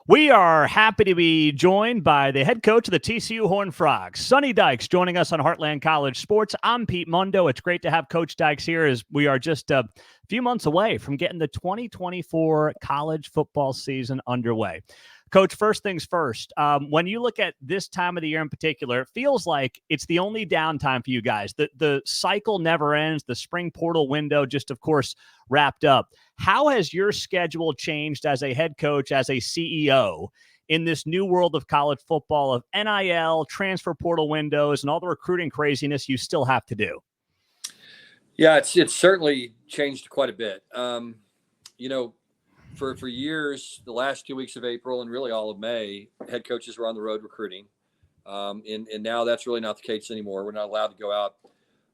We are happy to be joined by the head coach of the TCU Horned Frogs, Sonny Dykes, joining us on Heartland College Sports. I'm Pete Mundo. It's great to have Coach Dykes here as we are just a few months away from getting the 2024 college football season underway. Coach, first things first, when you look at this time of the year in particular, it feels like it's the only downtime for you guys. The cycle never ends. The spring portal window just, of course, wrapped up. How has your schedule changed as a head coach, as a CEO, in this new world of college football, of NIL, transfer portal windows, and all the recruiting craziness you still have to do? Yeah, it's certainly changed quite a bit. For years, the last 2 weeks of April and really all of May, head coaches were on the road recruiting. And now that's really not the case anymore. We're not allowed to go out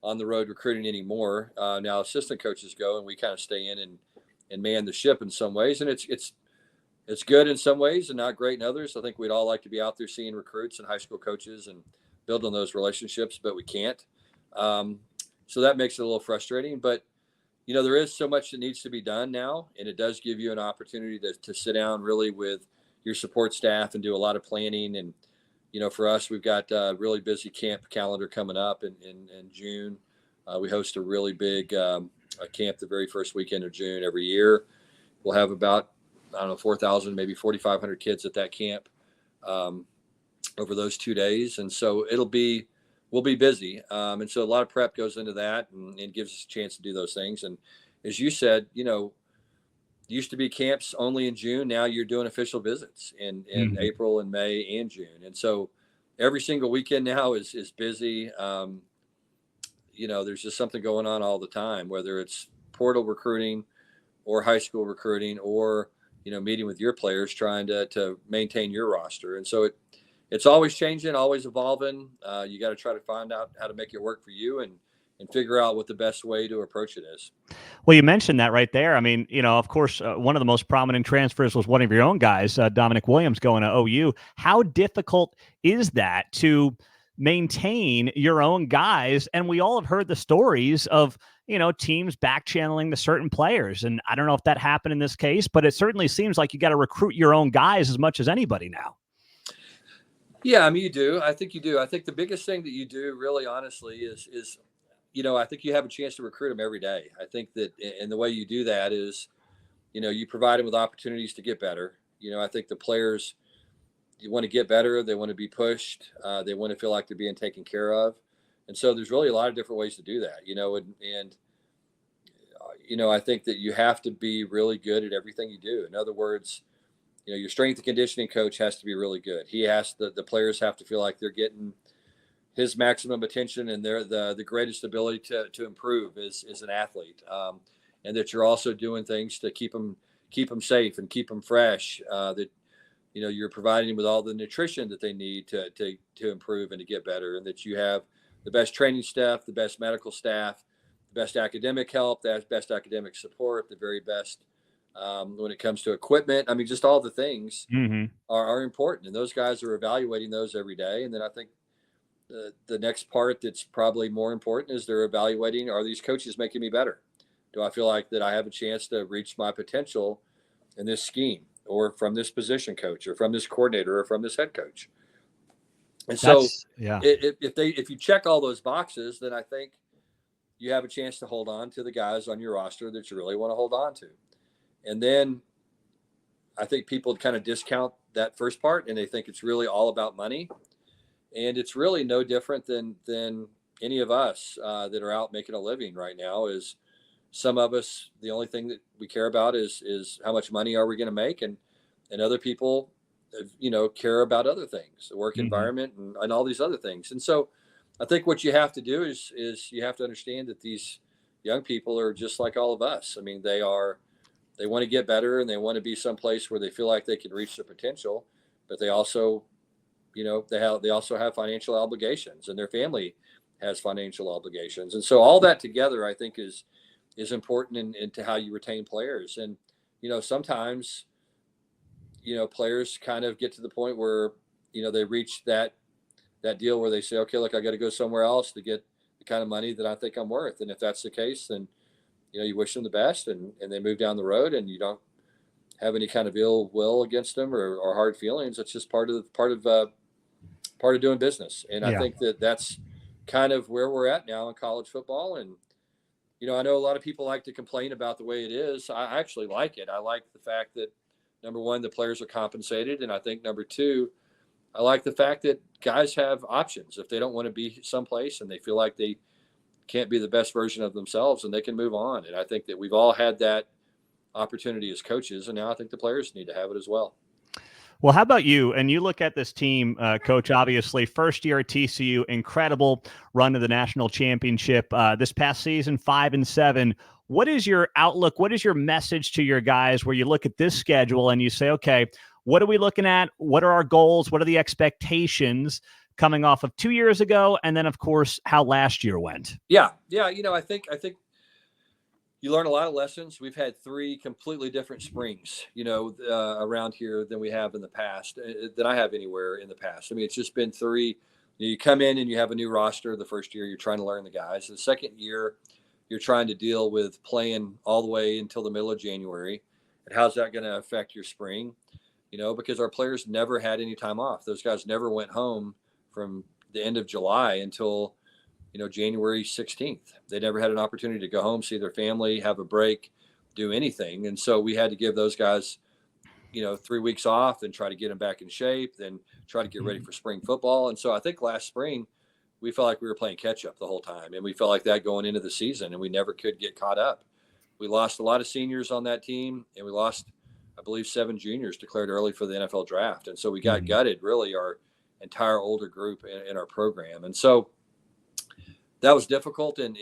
on the road recruiting anymore. Now assistant coaches go, and we kind of stay in and man the ship in some ways. And it's good in some ways and not great in others. I think we'd all like to be out there seeing recruits and high school coaches and building those relationships, but we can't. So that makes it a little frustrating. But there is so much that needs to be done now, and it does give you an opportunity to sit down really with your support staff and do a lot of planning. And, for us, we've got a really busy camp calendar coming up in June. We host a really big camp the very first weekend of June every year. We'll have about, 4,000, maybe 4,500 kids at that camp over those 2 days. And so we'll be busy. And so a lot of prep goes into that and gives us a chance to do those things. And as you said, used to be camps only in June. Now you're doing official visits in April and May and June. And so every single weekend now is busy. There's just something going on all the time, whether it's portal recruiting or high school recruiting or, meeting with your players, trying to maintain your roster. And so it's always changing, always evolving. You got to try to find out how to make it work for you and figure out what the best way to approach it is. Well, you mentioned that right there. I mean, of course, one of the most prominent transfers was one of your own guys, Dominic Williams, going to OU. How difficult is that to maintain your own guys? And we all have heard the stories of, teams back channeling to certain players. And I don't know if that happened in this case, but it certainly seems like you got to recruit your own guys as much as anybody now. Yeah, I mean, you do. I think you do. I think the biggest thing that you do, really honestly, is I think you have a chance to recruit them every day. I think that, and the way you do that is, you provide them with opportunities to get better. I think the players, you want to get better. They want to be pushed. They want to feel like they're being taken care of. And so there's really a lot of different ways to do that, I think that you have to be really good at everything you do. In other words, your strength and conditioning coach has to be really good. The players have to feel like they're getting his maximum attention and they're the greatest ability to improve as an athlete. And that you're also doing things to keep them safe and keep them fresh. That, you're providing them with all the nutrition that they need to improve and to get better. And that you have the best training staff, the best medical staff, the best academic help, the best academic support, the very best when it comes to equipment. I mean, just all the things are important. And those guys are evaluating those every day. And then I think the next part that's probably more important is they're evaluating, are these coaches making me better? Do I feel like that I have a chance to reach my potential in this scheme or from this position coach or from this coordinator or from this head coach? And so if you check all those boxes, then I think you have a chance to hold on to the guys on your roster that you really want to hold on to. And then I think people kind of discount that first part and they think it's really all about money. And it's really no different than any of us that are out making a living right now. Is some of us, the only thing that we care about is how much money are we going to make, and other people, care about other things, the work environment and all these other things. And so, I think what you have to do is you have to understand that these young people are just like all of us. I mean, they want to get better and they want to be someplace where they feel like they can reach their potential, but they also they also have financial obligations and their family has financial obligations. And so all that together, I think is important into how you retain players. And, sometimes, players kind of get to the point where, they reach that deal where they say, okay, look, I got to go somewhere else to get the kind of money that I think I'm worth. And if that's the case, then, you wish them the best and they move down the road and you don't have any kind of ill will against them or hard feelings. It's just part of doing business. And I Yeah. think that's kind of where we're at now in college football. And, I know a lot of people like to complain about the way it is. I actually like it. I like the fact that, number one, the players are compensated. And I think number two, I like the fact that guys have options. If they don't want to be someplace and they feel like they can't be the best version of themselves, and they can move on. And I think that we've all had that opportunity as coaches. And now I think the players need to have it as well. Well, how about you? And you look at this team, Coach, obviously, first year at TCU, incredible run to the national championship. This past season, 5-7. What is your outlook? What is your message to your guys where you look at this schedule and you say, okay, what are we looking at? What are our goals? What are the expectations coming off of 2 years ago? And then, of course, how last year went. Yeah. I think you learn a lot of lessons. We've had 3 completely different springs, around here than we have in the past, than I have anywhere in the past. I mean, it's just been 3. You come in and you have a new roster. The first year, you're trying to learn the guys. The second year, you're trying to deal with playing all the way until the middle of January. And how's that going to affect your spring? Because our players never had any time off. Those guys never went home from the end of July until January 16th. They never had an opportunity to go home, see their family, have a break, do anything. And so we had to give those guys, 3 weeks off and try to get them back in shape, then try to get ready for spring football. And so I think last spring we felt like we were playing catch up the whole time. And we felt like that going into the season, and we never could get caught up. We lost a lot of seniors on that team, and we lost, I believe, 7 juniors declared early for the NFL draft. And so we got gutted, really, our entire older group in our program. And so that was difficult. And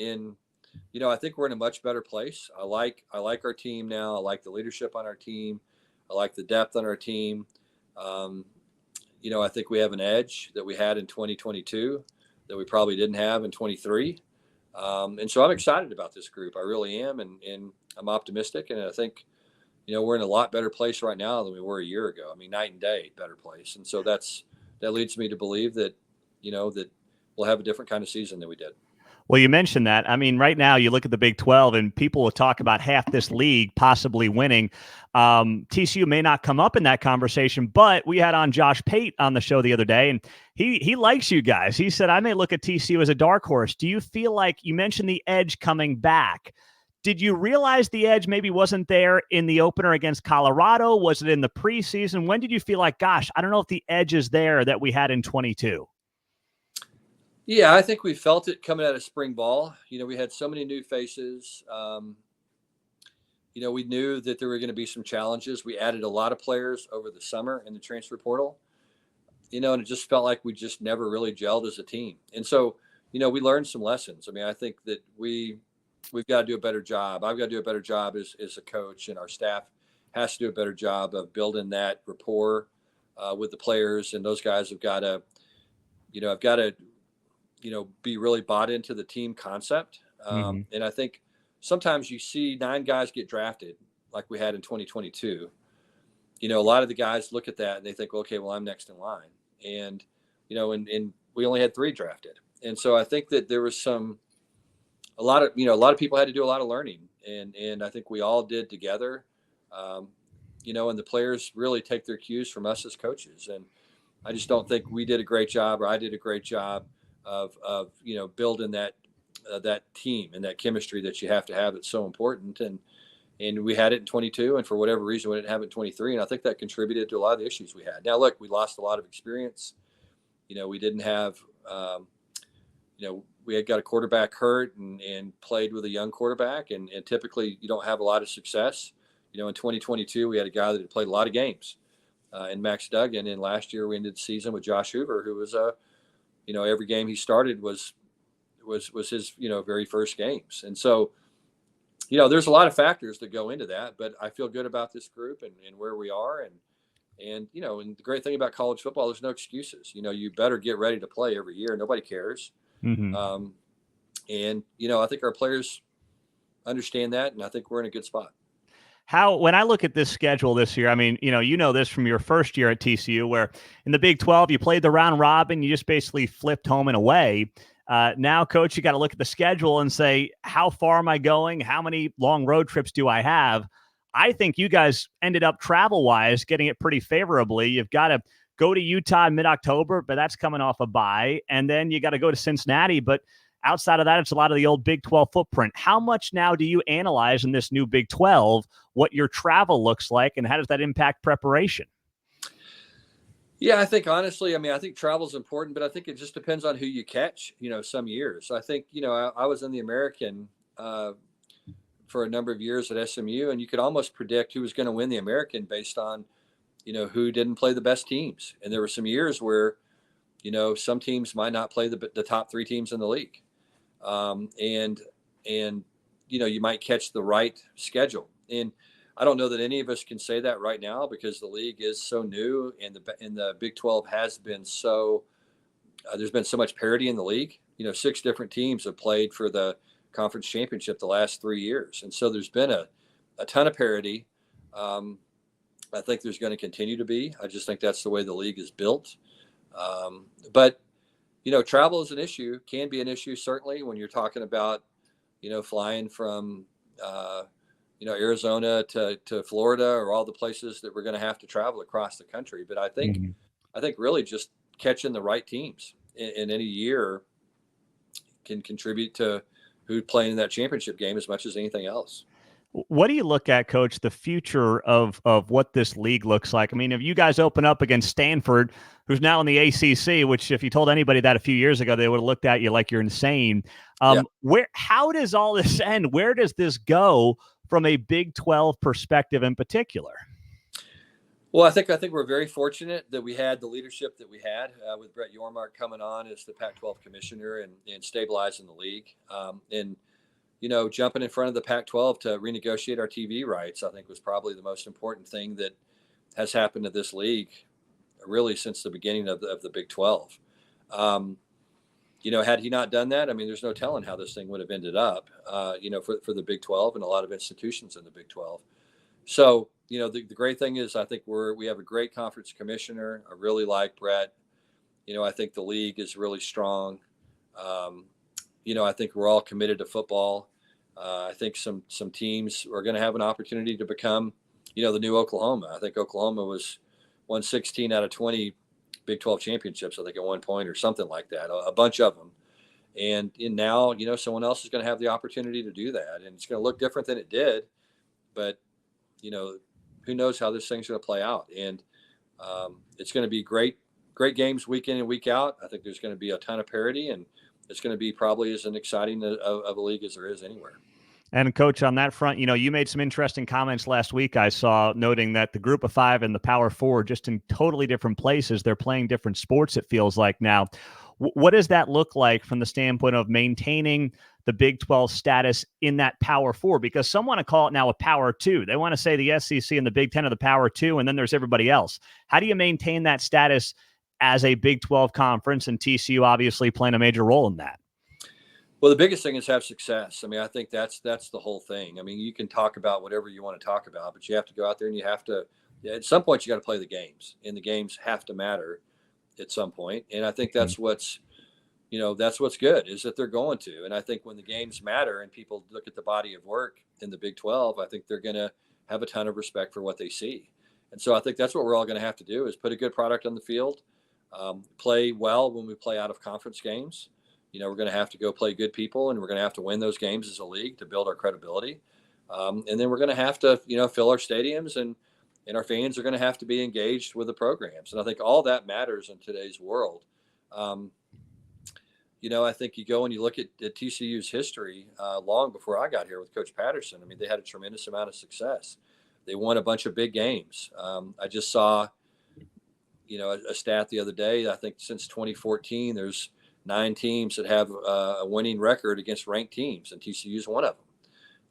I think we're in a much better place. I like our team now. I like the leadership on our team. I like the depth on our team. I think we have an edge that we had in 2022 that we probably didn't have in 23. And so I'm excited about this group. I really am. And I'm optimistic. And I think, we're in a lot better place right now than we were a year ago. I mean, night and day, better place. And so that leads me to believe that, that we'll have a different kind of season than we did. Well, you mentioned that. I mean, right now you look at the Big 12 and people will talk about half this league possibly winning. TCU may not come up in that conversation, but we had on Josh Pate on the show the other day, and he likes you guys. He said, I may look at TCU as a dark horse. Do you feel like, you mentioned the edge coming back? Did you realize the edge maybe wasn't there in the opener against Colorado? Was it in the preseason? When did you feel like, gosh, I don't know if the edge is there that we had in 22? Yeah, I think we felt it coming out of spring ball. We had so many new faces. We knew that there were going to be some challenges. We added a lot of players over the summer in the transfer portal, and it just felt like we just never really gelled as a team. And so, we learned some lessons. I mean, I think that we've got to do a better job. I've got to do a better job as a coach, and our staff has to do a better job of building that rapport with the players. And those guys have got to, be really bought into the team concept. And I think sometimes you see 9 guys get drafted like we had in 2022. A lot of the guys look at that and they think, okay, well, I'm next in line. And, and we only had 3 drafted. And so I think that there was a lot of people had to do a lot of learning, and I think we all did together. And the players really take their cues from us as coaches. And I just don't think we did a great job, or I did a great job of building that team and that chemistry that you have to have. It's so important. And we had it in 22, and for whatever reason, we didn't have it in 23. And I think that contributed to a lot of the issues we had. Now, look, we lost a lot of experience. We didn't have, we had got a quarterback hurt and played with a young quarterback. And typically you don't have a lot of success. In 2022, we had a guy that had played a lot of games in Max Duggan. And last year we ended the season with Josh Hoover, who was every game he started was his, very first games. And so, there's a lot of factors that go into that, but I feel good about this group and where we are. And the great thing about college football, there's no excuses. You better get ready to play every year. Nobody cares. Mm-hmm. I think our players understand that, and I think we're in a good spot. When I look at this schedule this year, I mean, you know this from your first year at TCU, where in the Big 12, you played the round robin, you just basically flipped home and away. Now, Coach, you got to look at the schedule and say, how far am I going? How many long road trips do I have? I think you guys ended up travel-wise getting it pretty favorably. You've got to go to Utah in mid-October, but that's coming off a bye. And then you got to go to Cincinnati. But outside of that, it's a lot of the old Big 12 footprint. How much now do you analyze in this new Big 12 what your travel looks like, and how does that impact preparation? Yeah, I think honestly, I mean, I think travel is important, but I think it just depends on who you catch, some years. I think, I was in the American for a number of years at SMU, and you could almost predict who was going to win the American based on, who didn't play the best teams. And there were some years where, some teams might not play the top three teams in the league. And you might catch the right schedule. And I don't know that any of us can say that right now because the league is so new, and the Big 12 has been so. There's been so much parity in the league. 6 different teams have played for the conference championship the last 3 years, and so there's been a ton of parity. I think there's going to continue to be. I just think that's the way the league is built. But travel is an issue. Can be an issue certainly when you're talking about flying from. Arizona to Florida, or all the places that we're going to have to travel across the country. But I think really just catching the right teams in any year can contribute to who's playing in that championship game as much as anything else. What do you look at, Coach, the future of what this league looks like? I mean, if you guys open up against Stanford, who's now in the ACC, which if you told anybody that a few years ago, they would have looked at you like you're insane. How does all this end? Where does this go from a Big 12 perspective in particular? Well, I think we're very fortunate that we had the leadership that we had with Brett Yormark coming on as the Pac-12 commissioner and stabilizing the league. And jumping in front of the Pac-12 to renegotiate our TV rights, I think was probably the most important thing that has happened to this league really since the beginning of the Big 12. Had he not done that, I mean, there's no telling how this thing would have ended up, for the Big 12 and a lot of institutions in the Big 12. So, the great thing is I think we have a great conference commissioner. I really like Brett. I think the league is really strong. I think we're all committed to football. I think some teams are going to have an opportunity to become, the new Oklahoma. I think Oklahoma won 16 out of 20 Big 12 championships, I think, at one point or something like that, a bunch of them. And now, someone else is going to have the opportunity to do that. And it's going to look different than it did. But, who knows how this thing's going to play out. And it's going to be great games week in and week out. I think there's going to be a ton of parity, and it's going to be probably as an exciting of a league as there is anywhere. And Coach, on that front, you made some interesting comments last week. I saw noting that the Group of Five and the Power Four are just in totally different places. They're playing different sports, it feels like now. What does that look like from the standpoint of maintaining the Big 12 status in that Power Four? Because some want to call it now a Power Two. They want to say the SEC and the Big 10 are the Power Two, and then there's everybody else. How do you maintain that status as a Big 12 conference, and TCU obviously playing a major role in that? Well, the biggest thing is have success. I mean, I think that's the whole thing. I mean, you can talk about whatever you want to talk about, but you have to go out there and you have to, at some point, you got to play the games, and the games have to matter at some point. And I think that's what's good, is that they're going to. And I think when the games matter and people look at the body of work in the Big 12, I think they're going to have a ton of respect for what they see. And so I think that's what we're all going to have to do, is put a good product on the field, play well when we play out of conference games. We're going to have to go play good people, and we're going to have to win those games as a league to build our credibility. And then we're going to have to, fill our stadiums, and our fans are going to have to be engaged with the programs. And I think all that matters in today's world. I think you go and you look at TCU's history long before I got here with Coach Patterson. I mean, they had a tremendous amount of success. They won a bunch of big games. I just saw, a stat the other day. I think since 2014, there's 9 teams that have a winning record against ranked teams, and TCU is one of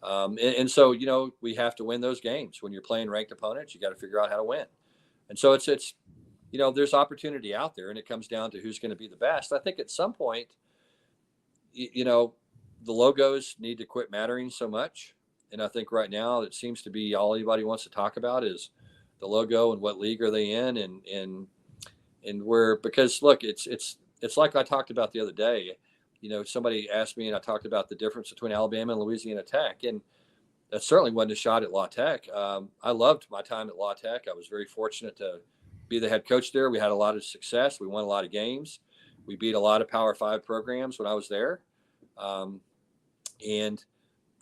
them. And so, we have to win those games. When you're playing ranked opponents, you got to figure out how to win. And so it's there's opportunity out there, and it comes down to who's going to be the best. I think at some point, the logos need to quit mattering so much. And I think right now it seems to be all anybody wants to talk about is the logo and what league are they in, and where, because look, it's like I talked about the other day. Somebody asked me, and I talked about the difference between Alabama and Louisiana Tech. And that certainly wasn't a shot at La Tech. I loved my time at La Tech. I was very fortunate to be the head coach there. We had a lot of success. We won a lot of games. We beat a lot of Power 5 programs when I was there. And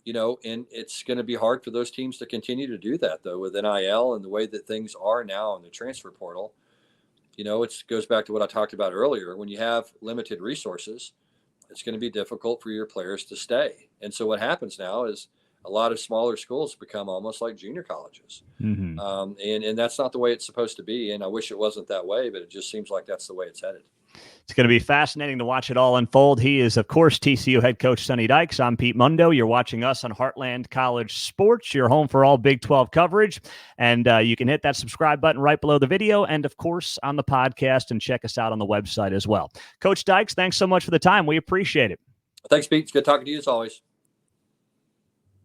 it's going to be hard for those teams to continue to do that, though, with NIL and the way that things are now in the transfer portal. It goes back to what I talked about earlier. When you have limited resources, it's going to be difficult for your players to stay. And so what happens now is a lot of smaller schools become almost like junior colleges. Mm-hmm. And that's not the way it's supposed to be. And I wish it wasn't that way, but it just seems like that's the way it's headed. It's going to be fascinating to watch it all unfold. He is, of course, TCU head coach Sonny Dykes. I'm Pete Mundo. You're watching us on Heartland College Sports, your home for all Big 12 coverage. And you can hit that subscribe button right below the video and, of course, on the podcast, and check us out on the website as well. Coach Dykes, thanks so much for the time. We appreciate it. Thanks, Pete. It's good talking to you as always.